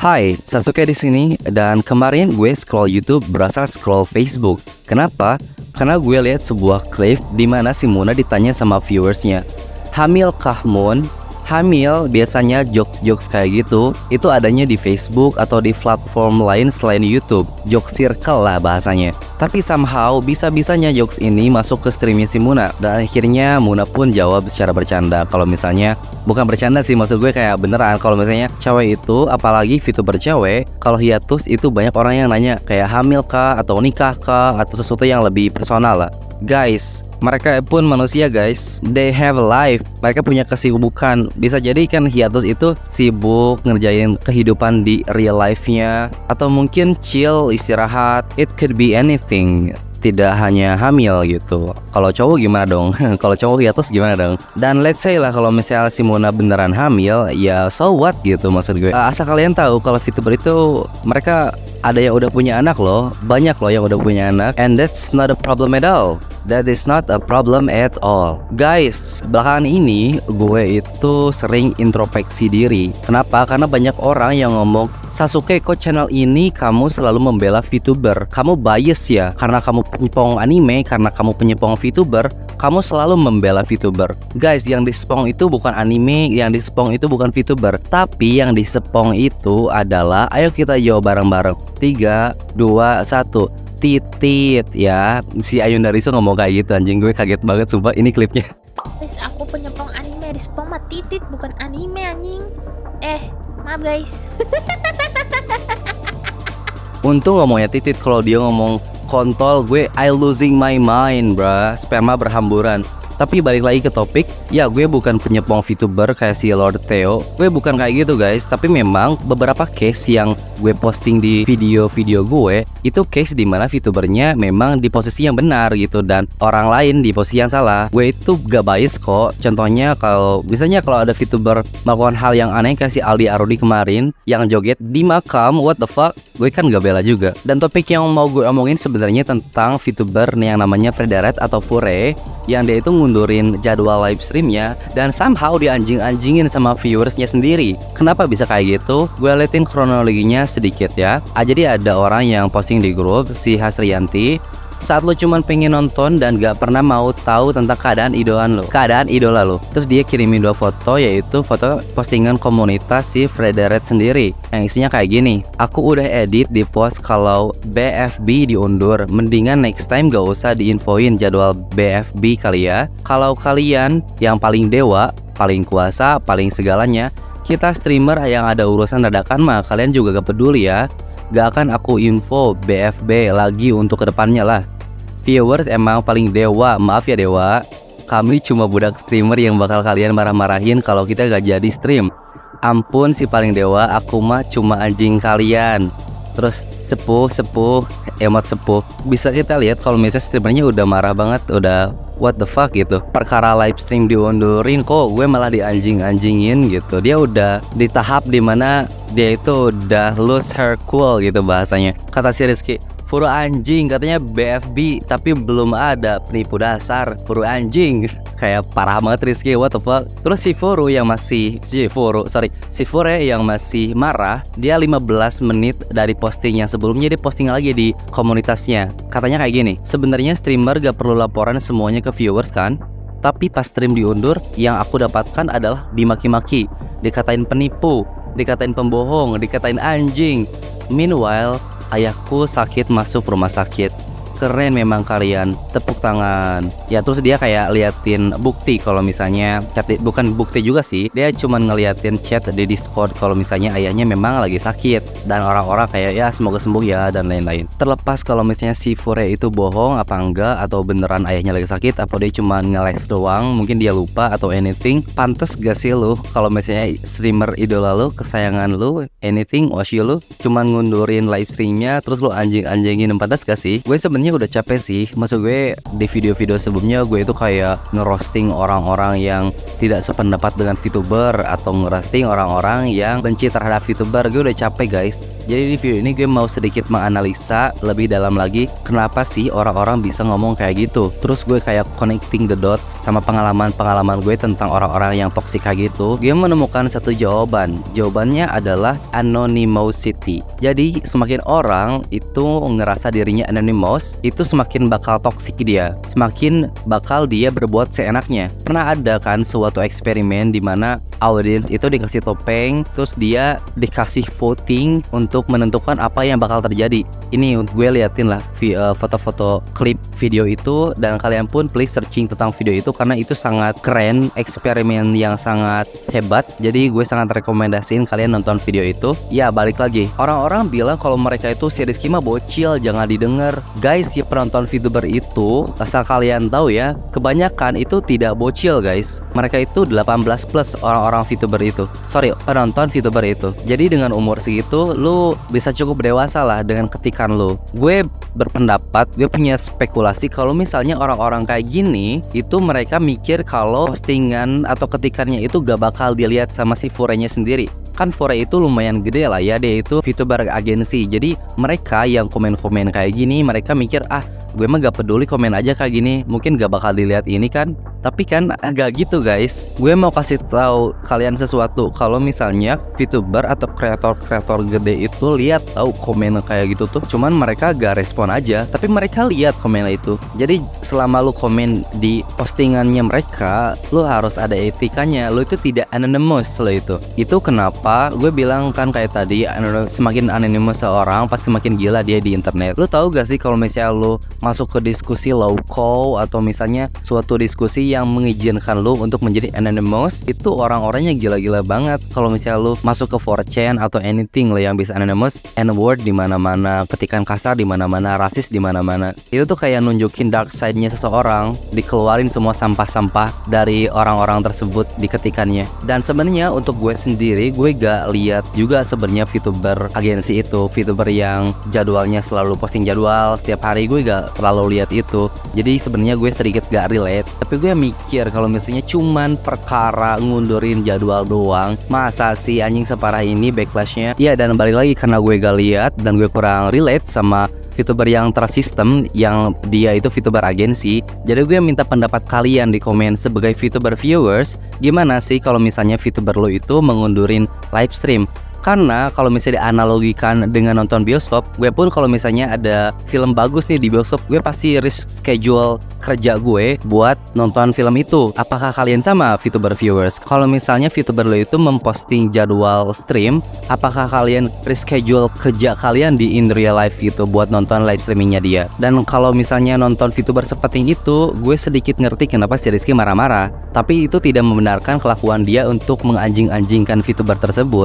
Hai, Sasuke di sini dan kemarin gue scroll YouTube berasa scroll Facebook. Kenapa? Karena gue lihat sebuah clip di mana si Muna ditanya sama viewersnya, "Hamilkah Moon?" Hamil biasanya jokes-jokes kayak gitu itu adanya di Facebook atau di platform lain selain YouTube. Joke circle lah bahasanya. Tapi somehow bisa-bisanya jokes ini masuk ke streamnya si Muna. Dan akhirnya Muna pun jawab secara bercanda. Kalau misalnya, bukan bercanda sih, maksud gue kayak beneran. Kalau misalnya cewek itu, apalagi VTuber cewek, kalau hiatus itu banyak orang yang nanya kayak hamil kah, atau nikah kah, atau sesuatu yang lebih personal lah. Guys, mereka pun manusia guys. They have a life. Mereka punya kesibukan. Bisa jadi kan hiatus itu sibuk ngerjain kehidupan di real life-nya, atau mungkin chill, istirahat. It could be anything. Tidak hanya hamil gitu. Kalau cowok gimana dong? Kalau cowok hiatus gimana dong? Dan let's say lah kalau misalnya si Muna beneran hamil, ya so what gitu maksud gue. Asal kalian tahu kalau VTuber itu mereka ada yang udah punya anak loh. Banyak loh yang udah punya anak. And that's not a problem at all. That is not a problem at all. Guys, belakangan ini gue itu sering introspeksi diri. Kenapa? Karena banyak orang yang ngomong, "Sasuke, kok channel ini kamu selalu membela VTuber? Kamu bias ya? Karena kamu penyepong anime, karena kamu penyepong VTuber, kamu selalu membela VTuber." Guys, yang disepong itu bukan anime, yang disepong itu bukan VTuber, tapi yang disepong itu adalah, ayo kita jawab bareng-bareng. 3, 2, 1. Titit ya. Si Ayunda Riso ngomong kayak gitu, anjing gue kaget banget sumpah ini klipnya. Guys, aku penyepong anime, respong mah titit bukan anime anjing. Maaf guys. Untung ngomongnya titit, kalau dia ngomong kontol gue I losing my mind bra, sperma berhamburan. Tapi balik lagi ke topik, ya gue bukan penyepong VTuber kayak si Lord Theo. Gue bukan kayak gitu guys. Tapi memang beberapa case yang gue posting di video-video gue, itu case dimana VTubernya memang di posisi yang benar gitu, dan orang lain di posisi yang salah. Gue itu gak bias kok. Contohnya kalau misalnya kalau ada VTuber melakukan hal yang aneh kayak si Aldi Arudi kemarin yang joget di makam, what the fuck, gue kan gak bela juga. Dan topik yang mau gue omongin sebenarnya tentang VTuber yang namanya Frederet atau Fure, yang dia itu ngundurin jadwal live streamnya dan somehow dianjing-anjingin sama viewersnya sendiri. Kenapa bisa kayak gitu? Gue liatin kronologinya sedikit ya. Jadi ada orang yang posting di grup, si Hasrianti, "Saat lo cuman pengen nonton dan gak pernah mau tahu tentang keadaan idola lo." Terus dia kirimin 2 foto, yaitu foto postingan komunitas si Frederet sendiri yang isinya kayak gini, "Aku udah edit di post kalau BFB diundur, mendingan next time gak usah diinfoin jadwal BFB kali ya. Kalau kalian yang paling dewa, paling kuasa, paling segalanya, kita streamer yang ada urusan dadakan mah kalian juga gak peduli ya. Gak akan aku info BFB lagi untuk kedepannya lah. Viewers emang paling dewa, maaf ya dewa. Kami cuma budak streamer yang bakal kalian marah-marahin kalau kita gak jadi stream. Ampun si paling dewa, aku mah cuma anjing kalian." Terus sepuh, emot sepuh. Bisa kita lihat kalau misalnya streamernya udah marah banget, udah what the fuck gitu. Perkara live stream diundurin kok gue malah dianjing-anjingin gitu. Dia udah di tahap dimana dia itu udah lose her cool gitu bahasanya. Kata si Rizky, "Furu anjing, katanya BFB tapi belum ada, penipu dasar, furu anjing." Kayak parah banget Rizky, what the fuck. Terus si Fure yang masih marah, dia 15 menit dari posting yang sebelumnya dia posting lagi di komunitasnya. Katanya kayak gini, "Sebenarnya streamer gak perlu laporan semuanya ke viewers kan? Tapi pas stream diundur, yang aku dapatkan adalah dimaki-maki, dikatain penipu, dikatain pembohong, dikatain anjing. Meanwhile, ayahku sakit masuk rumah sakit. Keren memang kalian, tepuk tangan." Ya terus dia kayak liatin bukti kalau misalnya bukan bukti juga sih, dia cuman ngeliatin chat di Discord kalau misalnya ayahnya memang lagi sakit, dan orang-orang kayak ya semoga sembuh ya dan lain-lain. Terlepas kalau misalnya si Fure itu bohong apa enggak, atau beneran ayahnya lagi sakit, apa dia cuman nge-like doang, mungkin dia lupa atau anything. Pantes gak sih lu kalau misalnya streamer idola lu, kesayangan lu, anything, Oshi lu, cuman ngundurin live streamnya terus lu anjing-anjingin? Pantes gak sih? Gue sebenarnya udah capek sih. Maksud gue di video-video sebelumnya gue itu kayak ngerosting orang-orang yang tidak sependapat dengan VTuber, atau ngerosting orang-orang yang benci terhadap VTuber. Gue udah capek guys. Jadi di video ini gue mau sedikit menganalisa lebih dalam lagi kenapa sih orang-orang bisa ngomong kayak gitu. Terus gue kayak connecting the dots sama pengalaman-pengalaman gue tentang orang-orang yang toksik kayak gitu. Gue menemukan satu jawaban. Jawabannya adalah anonymity. Jadi semakin orang itu ngerasa dirinya anonymous, itu semakin bakal toksik dia. Semakin bakal dia berbuat seenaknya. Pernah ada kan suatu eksperimen di mana audiens itu dikasih topeng, terus dia dikasih voting untuk menentukan apa yang bakal terjadi. Ini gue liatin lah foto-foto klip video itu, dan kalian pun please searching tentang video itu karena itu sangat keren, eksperimen yang sangat hebat. Jadi gue sangat rekomendasiin kalian nonton video itu. Ya balik lagi, orang-orang bilang kalau mereka itu si Rizky mah bocil, jangan didengar. Guys, si penonton VTuber itu, asal kalian tahu ya, kebanyakan itu tidak bocil guys. Mereka itu 18 plus orang-orang VTuber itu. Sorry, penonton VTuber itu. Jadi dengan umur segitu lu bisa cukup dewasa lah dengan ketikan lu. Gue berpendapat, gue punya spekulasi kalau misalnya orang-orang kayak gini itu mereka mikir kalau postingan atau ketikannya itu gak bakal dilihat sama si Furenya sendiri. Kan Fure itu lumayan gede lah ya, dia itu VTuber agensi. Jadi mereka yang komen-komen kayak gini, mereka mikir gue mah gak peduli, komen aja kayak gini, mungkin gak bakal dilihat ini kan. Tapi kan agak gitu guys. Gue mau kasih tahu kalian sesuatu. Kalau misalnya VTuber atau kreator-kreator gede itu lihat tahu komen kayak gitu tuh, cuman mereka gak respon aja, tapi mereka lihat komen itu. Jadi selama lu komen di postingannya mereka, lu harus ada etikanya. Lu itu tidak anonymous lo itu. Itu kenapa gue bilang kan kayak tadi, semakin anonymous seorang pasti semakin gila dia di internet. Lu tahu gak sih kalau misalnya lu masuk ke diskusi low-cow atau misalnya suatu diskusi yang mengizinkan lu untuk menjadi anonymous, itu orang-orangnya gila-gila banget. Kalau misalnya lu masuk ke 4chan atau anything lah yang bisa anonymous, n-word di mana-mana, ketikan kasar di mana-mana, rasis di mana-mana. Itu tuh kayak nunjukin dark side-nya seseorang, dikeluarin semua sampah-sampah dari orang-orang tersebut di ketikannya. Dan sebenarnya untuk gue sendiri, gue gak lihat juga sebenarnya VTuber agensi itu, VTuber yang jadwalnya selalu posting jadwal setiap hari, gue gak terlalu lihat itu. Jadi sebenarnya gue sedikit gak relate. Tapi gue mikir kalau misalnya cuman perkara ngundurin jadwal doang, masa sih anjing separah ini backlashnya? Iya, dan balik lagi karena gue gak lihat dan gue kurang relate sama VTuber yang tersistem, yang dia itu VTuber agensi. Jadi gue minta pendapat kalian di komen sebagai VTuber viewers, gimana sih kalau misalnya VTuber lo itu mengundurin live stream? Karena kalau misalnya dianalogikan dengan nonton bioskop, gue pun kalau misalnya ada film bagus nih di bioskop, gue pasti reschedule kerja gue buat nonton film itu. Apakah kalian sama VTuber viewers? Kalau misalnya VTuber lo itu memposting jadwal stream, apakah kalian reschedule kerja kalian di in real life gitu buat nonton live streamingnya dia? Dan kalau misalnya nonton VTuber seperti itu, gue sedikit ngerti kenapa si Rizky marah-marah. Tapi itu tidak membenarkan kelakuan dia untuk menganjing-anjingkan VTuber tersebut.